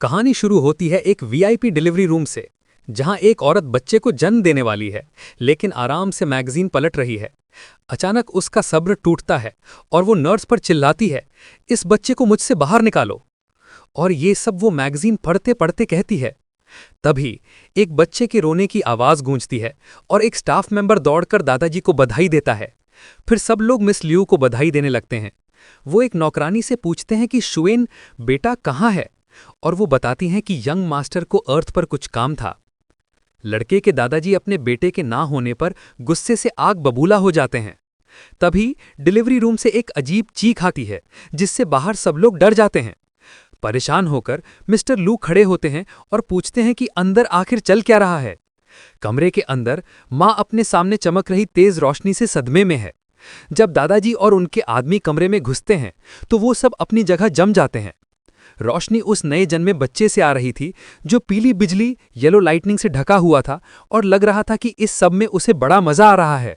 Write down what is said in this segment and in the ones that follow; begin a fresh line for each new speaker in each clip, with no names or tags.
कहानी शुरू होती है एक वीआईपी डिलीवरी रूम से, जहां एक औरत बच्चे को जन्म देने वाली है, लेकिन आराम से मैगजीन पलट रही है। अचानक उसका सब्र टूटता है और वो नर्स पर चिल्लाती है, इस बच्चे को मुझसे बाहर निकालो। और ये सब वो मैगजीन पढ़ते पढ़ते कहती है। तभी एक बच्चे के रोने की आवाज गूंजती है और एक स्टाफ मेंबर दौड़कर दादाजी को बधाई देता है। फिर सब लोग मिस लियू को बधाई देने लगते हैं। वो एक नौकरानी से पूछते हैं कि शुएन बेटा कहाँ है, और वो बताती हैं कि यंग मास्टर को अर्थ पर कुछ काम था। लड़के के दादाजी अपने बेटे के ना होने पर गुस्से से आग बबूला हो जाते हैं। तभी डिलीवरी रूम से एक अजीब चीख आती है, जिससे बाहर सब लोग डर जाते हैं। परेशान होकर मिस्टर लू खड़े होते हैं और पूछते हैं कि अंदर आखिर चल क्या रहा है। कमरे के अंदर मां अपने सामने चमक रही तेज रोशनी से सदमे में है। जब दादाजी और उनके आदमी कमरे में घुसते हैं तो वो सब अपनी जगह जम जाते हैं। रोशनी उस नए जन्मे बच्चे से आ रही थी, जो पीली बिजली येलो लाइटनिंग से ढका हुआ था, और लग रहा था कि इस सब में उसे बड़ा मजा आ रहा है।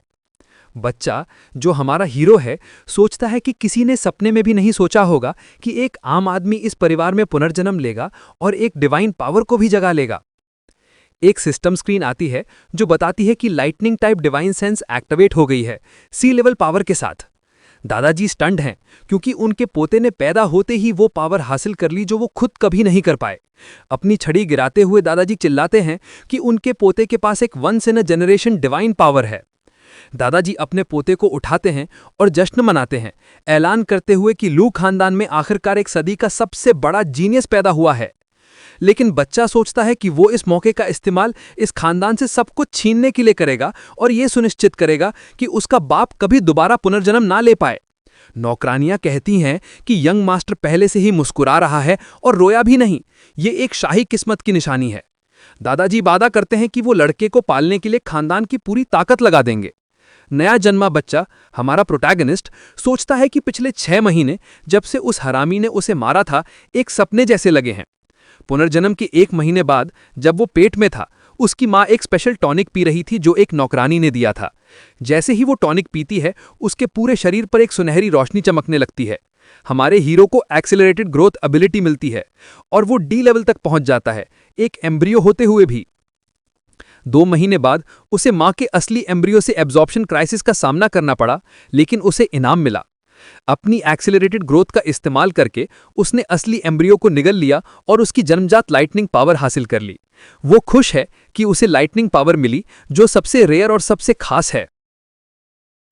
बच्चा, जो हमारा हीरो है, सोचता है कि किसी ने सपने में भी नहीं सोचा होगा कि एक आम आदमी इस परिवार में पुनर्जन्म लेगा और एक डिवाइन पावर को भी जगा लेगा। एक सिस्टम स्क्रीन आती है जो बताती है कि lightning type divine sense activate हो गई है, सी लेवल पावर के साथ। दादाजी स्टंड हैं, क्योंकि उनके पोते ने पैदा होते ही वो पावर हासिल कर ली जो वो खुद कभी नहीं कर पाए। अपनी छड़ी गिराते हुए दादाजी चिल्लाते हैं कि उनके पोते के पास एक once in a generation divine power है। दादाजी अपने पोते को उठाते हैं और जश्न मनाते हैं, ऐलान करते हुए कि लू खानदान में आखिरकार एक सदी का सबसे बड़ा जीनियस पैदा हुआ है। लेकिन बच्चा सोचता है कि वो इस मौके का इस्तेमाल इस खानदान से सब कुछ छीनने के लिए करेगा और ये सुनिश्चित करेगा कि उसका बाप कभी दोबारा पुनर्जन्म ना ले पाए। नौकरानियां कहती हैं कि यंग मास्टर पहले से ही मुस्कुरा रहा है और रोया भी नहीं, ये एक शाही किस्मत की निशानी है। दादाजी वादा करते हैं कि वो लड़के को पालने के लिए खानदान की पूरी ताकत लगा देंगे। नया जन्मा बच्चा, हमारा प्रोटैगनिस्ट, सोचता है कि पिछले 6 महीने जब से उस हरामी ने उसे मारा था, एक सपने जैसे लगे हैं। पुनर्जन्म के 1 महीने बाद जब वो पेट में था, उसकी माँ एक स्पेशल टॉनिक पी रही थी जो एक नौकरानी ने दिया था। जैसे ही वो टॉनिक पीती है, उसके पूरे शरीर पर एक सुनहरी रोशनी चमकने लगती है। हमारे हीरो को एक्सेलरेटेड ग्रोथ एबिलिटी मिलती है और वो डी लेवल तक पहुंच जाता है, एक एम्ब्रियो होते हुए भी। 2 महीने बाद उसे माँ के असली एम्ब्रियो से एब्जॉर्प्शन क्राइसिस का सामना करना पड़ा, लेकिन उसे इनाम मिला। अपनी एक्सेलरेटेड ग्रोथ का इस्तेमाल करके उसने असली एम्ब्रियो को निगल लिया और उसकी जन्मजात लाइटनिंग पावर हासिल कर ली। वो खुश है कि उसे लाइटनिंग पावर मिली, जो सबसे रेयर और सबसे खास है।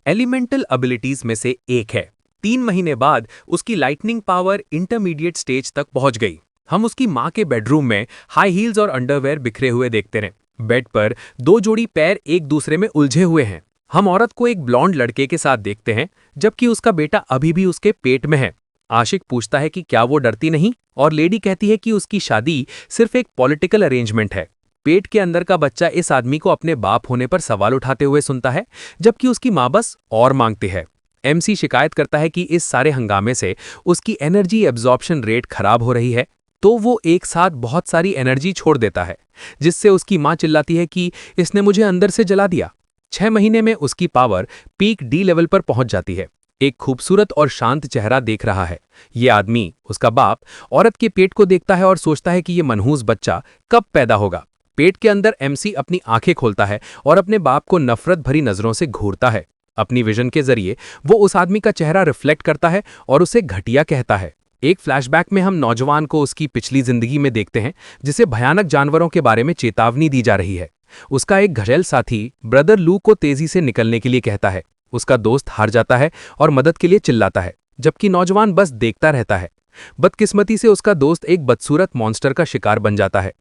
एलिमेंटल एबिलिटीज में से एक है। 3 महीने बाद उसकी लाइटनिंग पावर इंटरमीडिएट स्टेज तक पहुंच गई। हम उसकी माँ के बेडरूम में हाई हील्स और अंडरवेयर बिखरे हुए देखते रहे। बेड पर 2 जोड़ी पैर एक दूसरे में उलझे हुए हैं। हम औरत को एक ब्लॉन्ड लड़के के साथ देखते हैं, जबकि उसका बेटा अभी भी उसके पेट में है। आशिक पूछता है कि क्या वो डरती नहीं, और लेडी कहती है कि उसकी शादी सिर्फ एक पॉलिटिकल अरेंजमेंट है। पेट के अंदर का बच्चा इस आदमी को अपने बाप होने पर सवाल उठाते हुए सुनता है, जबकि उसकी माँ बस और मांगती है। एमसी शिकायत करता है कि इस सारे हंगामे से उसकी एनर्जी एब्जॉर्प्शन रेट खराब हो रही है, तो वो एक साथ बहुत सारी एनर्जी छोड़ देता है, जिससे उसकी माँ चिल्लाती है कि इसने मुझे अंदर से जला दिया। 6 महीने में उसकी पावर पीक डी लेवल पर पहुंच जाती है। एक खूबसूरत और शांत चेहरा देख रहा है। ये आदमी, उसका बाप, औरत के पेट को देखता है और सोचता है कि ये मनहूस बच्चा कब पैदा होगा। पेट के अंदर एमसी अपनी आंखें खोलता है और अपने बाप को नफरत भरी नजरों से घूरता है। अपनी विजन के जरिए वो उस आदमी का चेहरा रिफ्लेक्ट करता है और उसे घटिया कहता है। एक फ्लैशबैक में हम नौजवान को उसकी पिछली जिंदगी में देखते हैं, जिसे भयानक जानवरों के बारे में चेतावनी दी जा रही है। उसका एक घरेल साथी ब्रदर लू को तेजी से निकलने के लिए कहता है। उसका दोस्त हार जाता है और मदद के लिए चिल्लाता है, जबकि नौजवान बस देखता रहता है। बदकिस्मती से उसका दोस्त एक बदसूरत मॉन्स्टर का शिकार बन जाता है।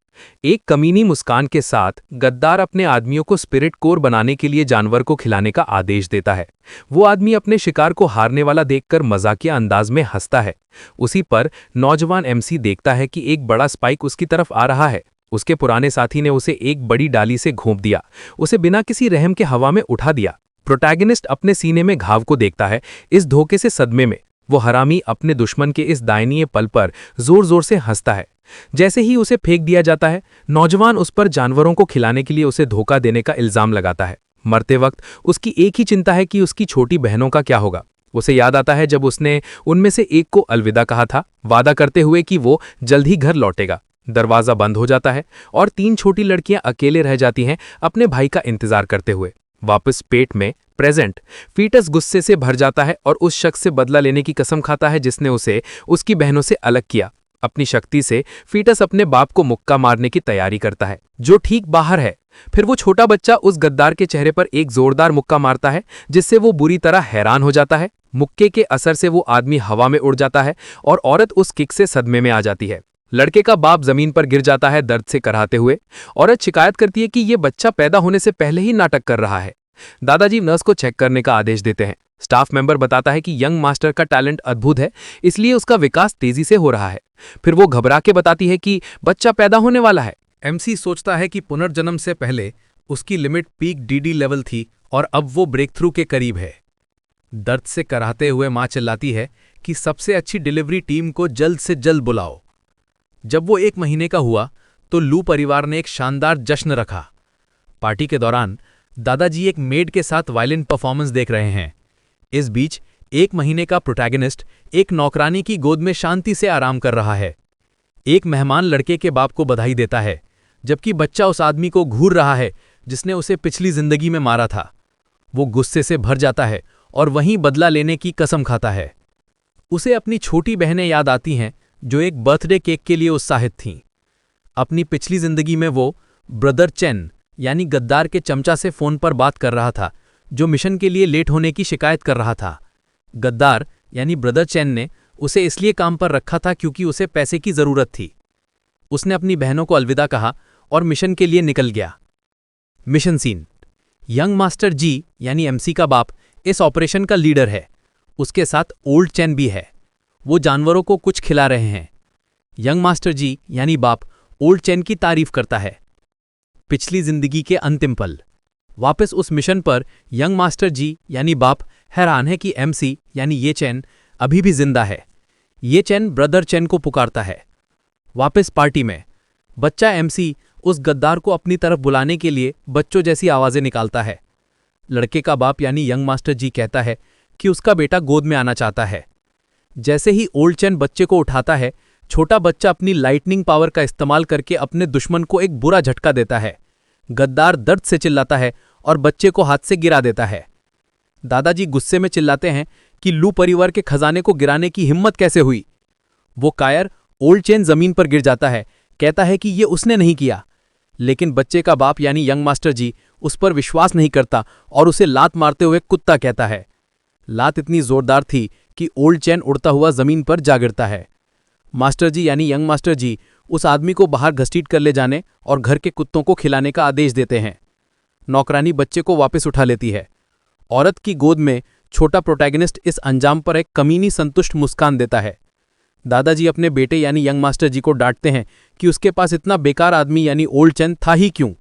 एक कमीनी मुस्कान के साथ गद्दार अपने आदमियों को स्पिरिट कोर बनाने के लिए जानवर को खिलाने का आदेश देता है। वो आदमी अपने शिकार को हारने वाला देखकर मजाकिया अंदाज में हंसता है। उसी पर नौजवान एमसी देखता है कि एक बड़ा स्पाइक उसकी तरफ आ रहा है। उसके पुराने साथी ने उसे एक बड़ी डाली से घोंप दिया, उसे बिना किसी रहम के हवा में उठा दिया। प्रोटैगनिस्ट अपने सीने में घाव को देखता है। इस धोखे से सदमे में वो हरामी अपने दुश्मन के इस दायनीय पल पर जोर जोर से हंसता है। जैसे ही उसे फेंक दिया जाता है, नौजवान उस पर जानवरों को खिलाने के लिए उसे धोखा देने का इल्जाम लगाता है। मरते वक्त उसकी एक ही चिंता है कि उसकी छोटी बहनों का क्या होगा। उसे याद आता है जब उसने उनमें से एक को अलविदा कहा था, वादा करते हुए कि वो जल्द ही घर लौटेगा। दरवाज़ा बंद हो जाता है और 3 छोटी लड़कियां अकेले रह जाती हैं अपने भाई का इंतजार करते हुए। वापस पेट में प्रेजेंट फीटस गुस्से से भर जाता है और उस शख्स से बदला लेने की कसम खाता है जिसने उसे उसकी बहनों से अलग किया। अपनी शक्ति से फीटस अपने बाप को मुक्का मारने की तैयारी करता है जो ठीक बाहर है। फिर वो छोटा बच्चा उस गद्दार के चेहरे पर एक जोरदार मुक्का मारता है जिससे वो बुरी तरह हैरान हो जाता है। मुक्के के असर से वो आदमी हवा में उड़ जाता है और औरत उस किक से सदमे में आ जाती है। लड़के का बाप जमीन पर गिर जाता है दर्द से कराहते हुए। औरत शिकायत करती है कि ये बच्चा पैदा होने से पहले ही नाटक कर रहा है। दादाजी नर्स को चेक करने का आदेश देते हैं। स्टाफ मेंबर बताता है कि यंग मास्टर का टैलेंट अद्भुत है, इसलिए उसका विकास तेजी से हो रहा है। फिर वो घबरा के बताती है कि बच्चा पैदा होने वाला है।
एमसी सोचता है कि पुनर्जन्म से पहले उसकी लिमिट पीक डीडी लेवल थी और अब वो ब्रेक थ्रू के करीब है। दर्द से कराहते हुए मां चिल्लाती है कि सबसे अच्छी डिलीवरी टीम को जल्द से जल्द बुलाओ। जब वो 1 महीने का हुआ तो लू परिवार ने एक शानदार जश्न रखा। पार्टी के दौरान दादाजी एक मेड के साथ वायलिन परफॉर्मेंस देख रहे हैं। इस बीच 1 महीने का प्रोटैगनिस्ट एक नौकरानी की गोद में शांति से आराम कर रहा है। एक मेहमान लड़के के बाप को बधाई देता है जबकि बच्चा उस आदमी को घूर रहा है जिसने उसे पिछली जिंदगी में मारा था। वो गुस्से से भर जाता है और वहीं बदला लेने की कसम खाता है। उसे अपनी छोटी बहनें याद आती हैं जो एक बर्थडे केक के लिए उत्साहित थीं। अपनी पिछली जिंदगी में वो ब्रदर चेन यानी गद्दार के चमचा से फोन पर बात कर रहा था जो मिशन के लिए लेट होने की शिकायत कर रहा था। गद्दार यानी ब्रदर चेन ने उसे इसलिए काम पर रखा था क्योंकि उसे पैसे की जरूरत थी। उसने अपनी बहनों को अलविदा कहा और मिशन के लिए निकल गया। Mission scene. Young master ji यानी एमसी का बाप इस ऑपरेशन का लीडर है। उसके साथ ओल्ड चेन भी है। वो जानवरों को कुछ खिला रहे हैं। यंग मास्टर जी यानी बाप ओल्ड चेन की तारीफ करता है। पिछली जिंदगी के अंतिम पल। वापस उस मिशन पर यंग मास्टर जी यानी बाप हैरान है कि एमसी यानी ये चेन अभी भी जिंदा है। ये चेन ब्रदर चेन को पुकारता है। वापस पार्टी में बच्चा एमसी उस गद्दार को अपनी तरफ बुलाने के लिए बच्चों जैसी आवाजें निकालता है। लड़के का बाप यानी यंग मास्टर जी कहता है कि उसका बेटा गोद में आना चाहता है। जैसे ही ओल्ड चेन बच्चे को उठाता है, छोटा बच्चा अपनी लाइटनिंग पावर का इस्तेमाल करके अपने दुश्मन को एक बुरा झटका देता है। गद्दार दर्द से चिल्लाता है और बच्चे को हाथ से गिरा देता है। दादाजी गुस्से में चिल्लाते हैं कि लू परिवार के खजाने को गिराने की हिम्मत कैसे हुई। वो कायर ओल्ड चेन जमीन पर गिर जाता है, कहता है कि ये उसने नहीं किया। लेकिन बच्चे का बाप यानी यंग मास्टर जी उस पर विश्वास नहीं करता और उसे लात मारते हुए कुत्ता कहता है। लात इतनी जोरदार थी कि ओल्ड चेन उड़ता हुआ जमीन पर जा गिरता है। मास्टर जी यानी यंग मास्टर जी उस आदमी को बाहर घसीट कर ले जाने और घर के कुत्तों को खिलाने का आदेश देते हैं। नौकरानी बच्चे को वापस उठा लेती है। औरत की गोद में छोटा प्रोटैगनिस्ट इस अंजाम पर एक कमीनी संतुष्ट मुस्कान देता है। दादाजी अपने बेटे यानी यंग मास्टर जी को डांटते हैं कि उसके पास इतना बेकार आदमी यानी ओल्ड चेन था ही क्यों।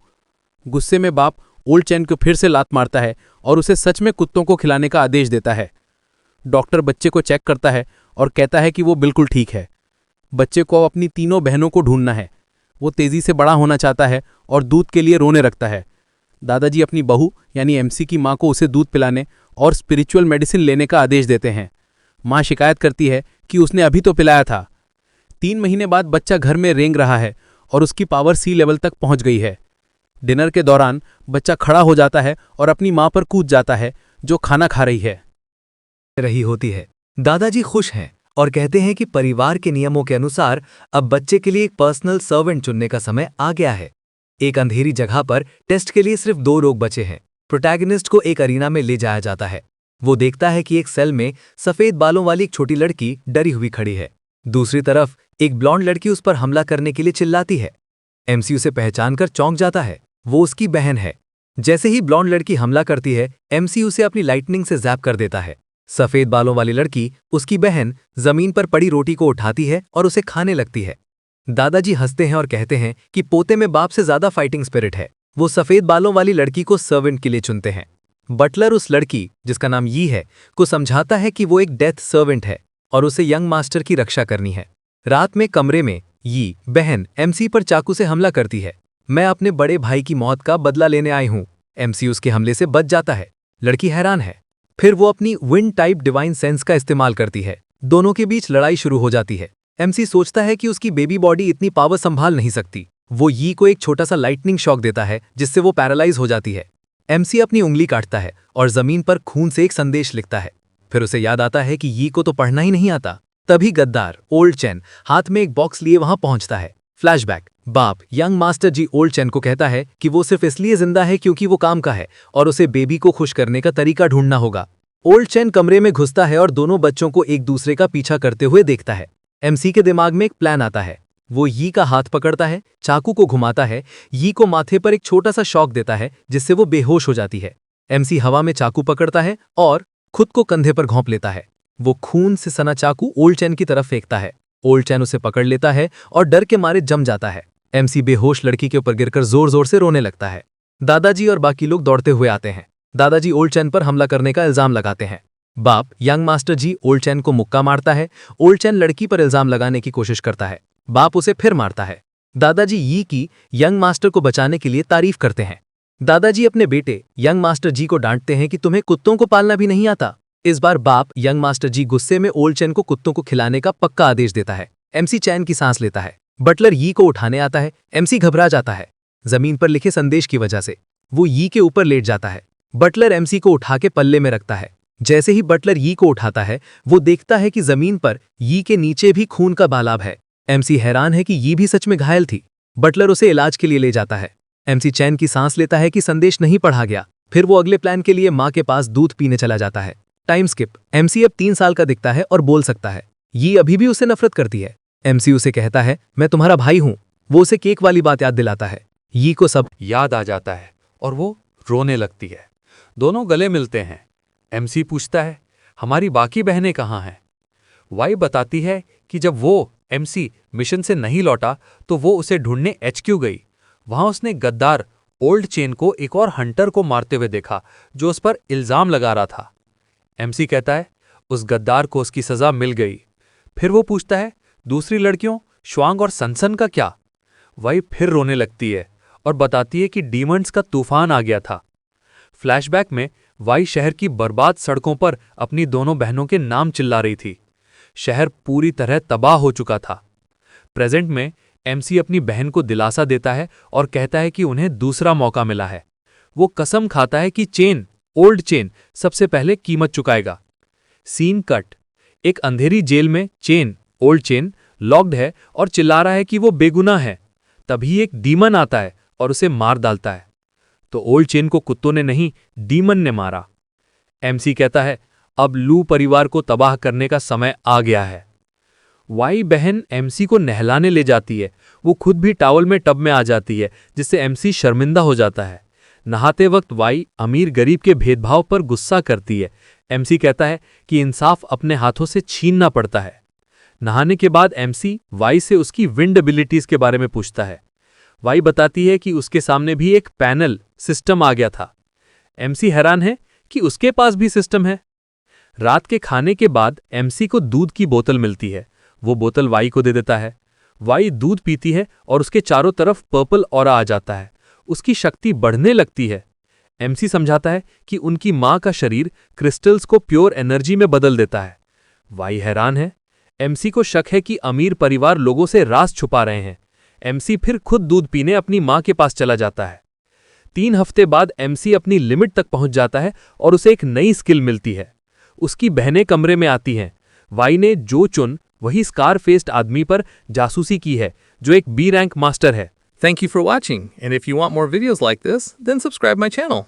गुस्से में बाप ओल्ड चेन को फिर से लात मारता है और उसे सच में कुत्तों को खिलाने का आदेश देता है। डॉक्टर बच्चे को चेक करता है और कहता है कि वो बिल्कुल ठीक है। बच्चे को अपनी तीनों बहनों को ढूंढना है। वो तेजी से बड़ा होना चाहता है और दूध के लिए रोने लगता है। दादाजी अपनी बहू यानी एमसी की मां को उसे दूध पिलाने और स्पिरिचुअल मेडिसिन लेने का आदेश देते हैं। मां शिकायत करती है कि उसने अभी तो पिलाया था। 3 महीने बाद बच्चा घर में रेंग रहा है और उसकी पावर सी लेवल तक पहुंच गई है। डिनर के दौरान बच्चा खड़ा हो जाता है और अपनी मां पर कूद जाता है जो खाना खा रही होती है। दादाजी खुश हैं और कहते हैं कि परिवार के नियमों के अनुसार अब बच्चे के लिए एक पर्सनल सर्वेंट चुनने का समय आ गया है। एक अंधेरी जगह पर टेस्ट के लिए सिर्फ 2 लोग बचे हैं। प्रोटैगनिस्ट को एक अरीना में ले जाया जाता है। वो देखता है कि एक सेल में सफेद बालों वाली एक छोटी लड़की डरी हुई खड़ी है। दूसरी तरफ एक ब्लॉन्ड लड़की उस पर हमला करने के लिए चिल्लाती है। एमसी उसे पहचान कर चौंक जाता है। वो उसकी बहन है। जैसे ही ब्लॉन्ड लड़की हमला करती है, एमसी उसे अपनी लाइटनिंग से जैप कर देता है। सफेद बालों वाली लड़की, उसकी बहन, जमीन पर पड़ी रोटी को उठाती है और उसे खाने लगती है। दादाजी हंसते हैं और कहते हैं कि पोते में बाप से ज्यादा फाइटिंग स्पिरिट है। वो सफेद बालों वाली लड़की को सर्वेंट के लिए चुनते हैं। बटलर उस लड़की, जिसका नाम यी है, को समझाता है कि वो एक डेथ सर्वेंट है और उसे यंग मास्टर की रक्षा करनी है। रात में कमरे में यी बहन एमसी पर चाकू से हमला करती है। मैं अपने बड़े भाई की मौत का बदला लेने आई हूं। एमसी उसके हमले से बच जाता है। लड़की हैरान है। फिर वो अपनी विंड टाइप डिवाइन सेंस का इस्तेमाल करती है। दोनों के बीच लड़ाई शुरू हो जाती है।
एमसी सोचता है कि उसकी बेबी बॉडी इतनी पावर संभाल नहीं सकती। वो यी को एक छोटा सा लाइटनिंग शॉक देता है जिससे वो पैरालाइज हो जाती है। एमसी अपनी उंगली काटता है और जमीन पर खून से एक संदेश लिखता है। फिर उसे याद आता है कि यी को तो पढ़ना ही नहीं आता। तभी गद्दार ओल्ड चैन हाथ में एक बॉक्स लिए वहां पहुंचता है। फ्लैशबैक, बाप यंग मास्टर जी ओल्ड चैन को कहता है कि वो सिर्फ इसलिए जिंदा है क्योंकि वो काम का है और उसे बेबी को खुश करने का तरीका ढूंढना होगा। ओल्ड चैन कमरे में घुसता है और दोनों बच्चों को एक दूसरे का पीछा करते हुए देखता है। एमसी के दिमाग में एक प्लान आता है। वो यी का हाथ पकड़ता है, चाकू को घुमाता है, यी को माथे पर एक छोटा सा शॉक देता है जिससे वो बेहोश हो जाती है। एमसी हवा में चाकू पकड़ता है और खुद को कंधे पर घोंप लेता है। वो खून से सना चाकू ओल्ड चैन की तरफ फेंकता है। ओल्ड चैन उसे पकड़ लेता है और डर के मारे जम जाता है। एमसी बेहोश लड़की के ऊपर गिरकर जोर जोर से रोने लगता है। दादाजी और बाकी लोग दौड़ते हुए आते हैं। दादाजी ओल्ड चैन पर हमला करने का इल्जाम लगाते हैं। बाप यंग मास्टर जी ओल्ड चैन को मुक्का मारता है। ओल्ड चैन लड़की पर इल्जाम लगाने की कोशिश करता है। बाप उसे फिर मारता है। दादाजी यी की यंग मास्टर को बचाने के लिए तारीफ करते हैं। दादाजी अपने बेटे यंग मास्टर जी को डांटते हैं कि तुम्हें कुत्तों को पालना भी नहीं आता। इस बार बाप यंग मास्टर जी गुस्से में ओल्ड चैन को कुत्तों को खिलाने का पक्का आदेश देता है। एमसी चैन की सांस लेता है। बटलर यी को उठाने आता है। एमसी घबरा जाता है। जमीन पर लिखे संदेश की वजह से वो यी के ऊपर लेट जाता है। बटलर एमसी को उठा के पल्ले में रखता है। जैसे ही बटलर यी को उठाता है वो देखता है कि जमीन पर यी के नीचे भी खून का बालाब है। एमसी हैरान है कि यी भी सच में घायल थी। बटलर उसे इलाज के लिए ले जाता है। एमसी चैन की सांस लेता है कि संदेश नहीं पढ़ा गया। फिर वो अगले प्लान के लिए माँ के पास दूध पीने चला जाता है। टाइम स्किप, एमसी अब 3 साल का दिखता है और बोल सकता है। यी अभी भी उसे नफरत करती है। एमसी उसे कहता है मैं तुम्हारा भाई हूं। वो उसे केक वाली बात याद दिलाता है। यी को सब
याद आ जाता है और वो रोने लगती है। दोनों गले मिलते हैं। एमसी पूछता है हमारी बाकी बहनें कहाँ हैं? वाई बताती है कि जब वो एमसी मिशन से नहीं लौटा तो वो उसे ढूंढने HQ गई। वहां उसने गद्दार ओल्ड चेन को एक और हंटर को मारते हुए देखा जो उस पर इल्जाम लगा रहा था। एमसी कहता है उस गद्दार को उसकी सजा मिल गई। फिर वो पूछता है दूसरी लड़कियों श्वांग और सनसन का क्या? वही फिर रोने लगती है और बताती है कि डीमंड्स का तूफान आ गया था। फ्लैशबैक में वाई शहर की बर्बाद सड़कों पर अपनी दोनों बहनों के नाम चिल्ला रही थी। शहर पूरी तरह तबाह हो चुका था। प्रेजेंट में एमसी अपनी बहन को दिलासा देता है और कहता है कि उन्हें दूसरा मौका मिला है। वो कसम खाता है कि ओल्ड चेन सबसे पहले कीमत चुकाएगा। सीन कट, एक अंधेरी जेल में ओल्ड चेन लॉक्ड है और चिल्ला रहा है कि वो बेगुनाह है। तभी एक डीमन आता है और उसे मार डालता है। तो ओल्ड चेन को कुत्तों ने नहीं, डीमन ने मारा। एमसी कहता है अब लू परिवार को तबाह करने का समय आ गया है। वाई बहन एमसी को नहलाने ले जाती है। वो खुद भी टॉवल में टब में आ जाती है जिससे एमसी शर्मिंदा हो जाता है। नहाते वक्त वाई अमीर गरीब के भेदभाव पर गुस्सा करती है। एमसी कहता है कि इंसाफ अपने हाथों से छीनना पड़ता है। नहाने के बाद एमसी वाई से उसकी विंड एबिलिटीज के बारे में पूछता है। वाई बताती है कि उसके सामने भी एक पैनल सिस्टम आ गया था। एमसी हैरान है कि उसके पास भी सिस्टम है। रात के खाने के बाद एमसी को दूध की बोतल मिलती है। वो बोतल वाई को दे देता है। वाई दूध पीती है और उसके चारों तरफ पर्पल ऑरा आ जाता है। उसकी शक्ति बढ़ने लगती है। एमसी समझाता है कि उनकी मां का शरीर क्रिस्टल्स को प्योर एनर्जी में बदल देता है। वाई हैरान है। एमसी को शक है कि अमीर परिवार लोगों से राज छुपा रहे हैं। एमसी फिर खुद दूध पीने अपनी मां के पास चला जाता है। 3 हफ्ते बाद एमसी अपनी लिमिट तक पहुंच जाता है और उसे एक नई स्किल मिलती है। उसकी बहनें कमरे में आती हैं। वाई ने जो चुन वही स्कार फेस्ड आदमी पर जासूसी की है जो एक B रैंक मास्टर है।
Thank you for watching, and if you want more videos like this, then subscribe my channel.